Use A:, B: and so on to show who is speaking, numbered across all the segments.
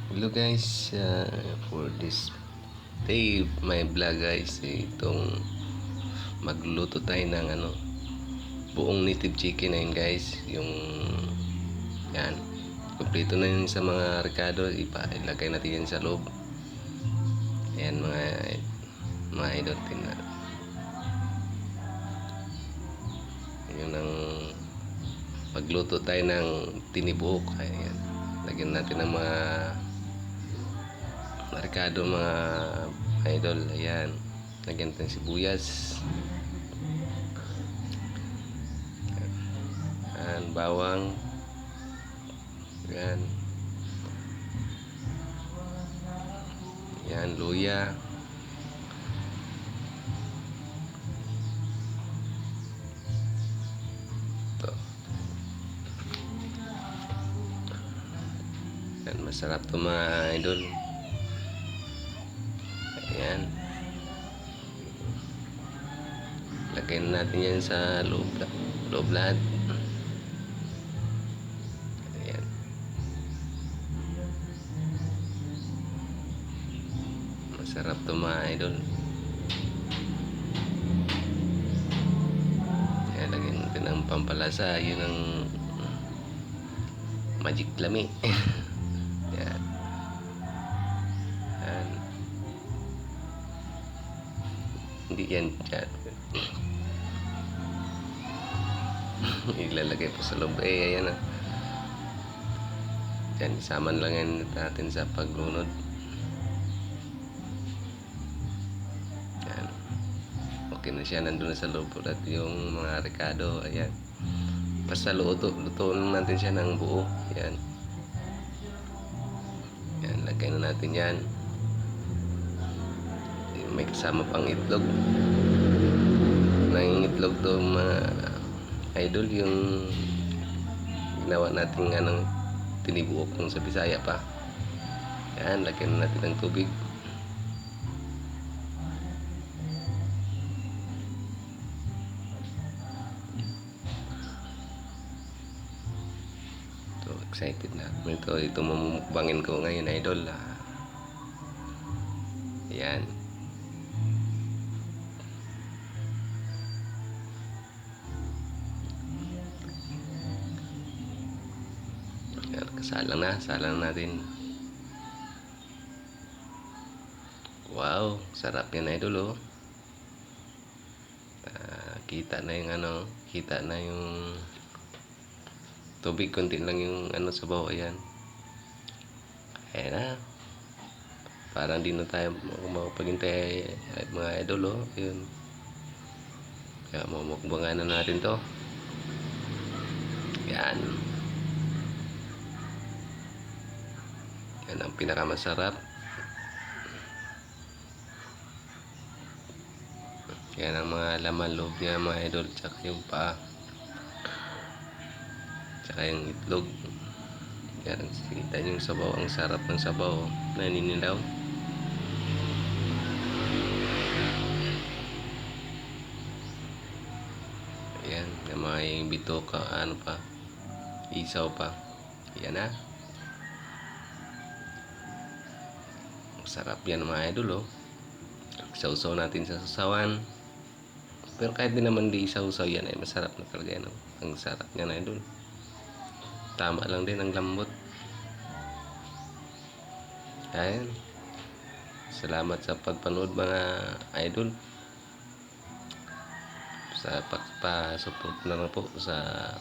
A: Hello guys, for this day my vlog guys, itong magluto tayo ng buong native chicken na yun guys, yung yan, kompleto na yun sa mga rekado, ilagay natin yan sa loob. Ayan mga idol, na yun ang magluto tayo ng tinibuok. Ayan, lagyan natin ng mga rekado mga idol. Ayan, lagyan natin sibuyas, ayan, bawang, ayan, ayan, luya, ito, ayan, masarap to mga idol. Ayan, lagay natin yan sa loob lahat. Ayan, masarap to mga idol. Ayan, lagyan natin ng pampalasa, yun ang magic lami. Ayan, ayan, hindi yan dyan. Ilalagay po sa loob. Ayan na. Yan, isaman lang yan natin sa paglunod. Yan. Okay na siya. Nandun na sa loob ulit yung mga rekado. Ayan. Basta lutuin natin siya ng buo. Yan. Yan. Lagay na natin yan. May kasama pang itlog. Itlog to mga idol, yung ginawa natin tinibuok kung sa Bisaya pa. Yan, lagyan natin ng tubig. So excited na ito mamumukbangin ko ngayon idol. Yan. Salang natin. Wow, sarap yan idol oh. Kita na yung tubig, konti lang yung sa bawah. Ayan. Ayan na. Parang di na tayo makapaghintay mga idol oh. Ayun. Kaya mamukbangan na natin to. Yan. Yan ang pinakamasarap. Yan ang mga laman loob niya mga idol, tsaka yung paa, tsaka yung itlog. Yan, kita nyo yung sabaw, ang sarap ng sabaw, naninilaw. Yan, may bitoka, isaw pa. Yan na. Sarap yan mga idol oh. Sausaw natin sa sasawan. Pero kahit din naman di sausaw yan ay masarap na talaga yan oh. Ang sarap niya na idol. Tama lang din ang lambot. Ayan. Salamat sa pagpanood mga idol. Sa pagpa-support na lang po sa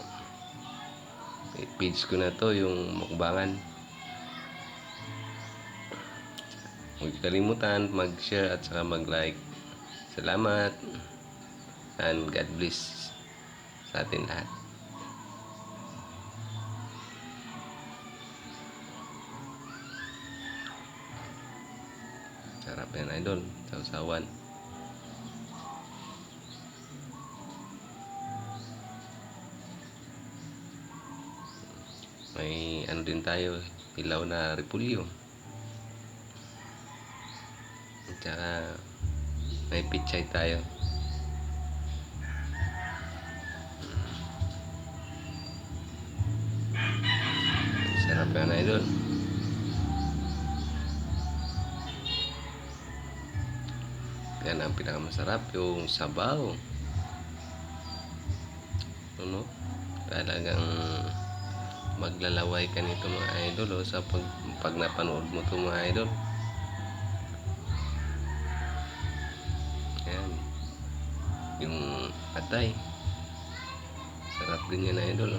A: page ko na to, yung mukbangan. Huwag kalimutan mag-share at saka mag-like. Salamat and God bless sa atin lahat. Sarap yan idol, sausawan. May din tayo, ilaw na repulyo. Tsaka may pichay tayo. Sarap yan idol. Yan ang pinakamasarap, yung sabaw. Ano? Talagang maglalaway ka nito mga idol sa pag napanood mo to mga idol. Yan. Yung atay. Sarap din yan idol